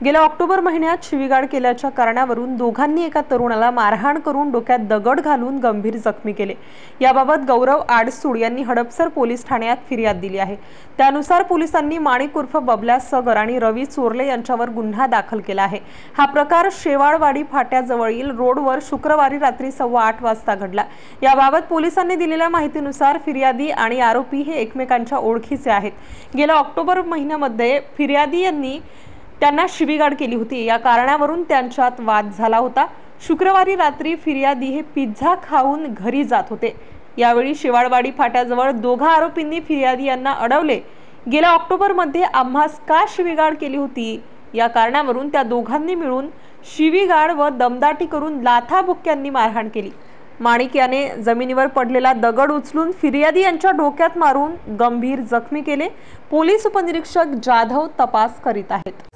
गेल्या ऑक्टोबर महिन्यात शिवीगाळ केल्याच्या कारणावरून दोघांनी एका तरुणाला मारहाण करून डोक्यात दगड घालून गंभीर जखमी केले। याबाबत गौरव आडसूळ यांनी हडपसर पोलीस ठाण्यात फिर्याद दिली आहे। त्यानुसार पोलिसांनी माणिक उर्फ बबल्या सगर आणि रवी चोरले यांच्यावर गुन्हा दाखल केला आहे। हा प्रकार शेवाळवाडी फाट्याजवळील रोडवर शुक्रवारी रात्री 8:15 वाजता घडला। याबाबत पोलिसांनी दिलेल्या माहितीनुसार फिर्यादी आणि आरोपी हे एकमेकांच्या ओळखीचे आहेत। गेल्या ऑक्टोबर महिन्यामध्ये फिर्यादी यांनी त्यांना शिवीगाळ केली होती। या कारणावरून त्यांच्यात वाद झाला होता। शुक्रवारी रात्री फिर्यादी हे पिझ्झा खाऊन घरी जात होते। यावेळी शेवाळवाडी फाट्याजवळ दोघा आरोपींनी फिर्यादी यांना अडवले। गेल्या ऑक्टोबरमध्ये आम्हास का शिवीगाळ केली होती या कारणावरून त्या दोघांनी मिळून शिवीगाळ व दमदाटी करून लाथाबुक्क्यांनी मारहाण केली। माणिक याने जमिनीवर पडलेला दगड उचलून फिर्यादी यांच्या डोक्यात मारून गंभीर जखमी केले। पोलीस उपनिरीक्षक जाधव तपास करीत आहेत।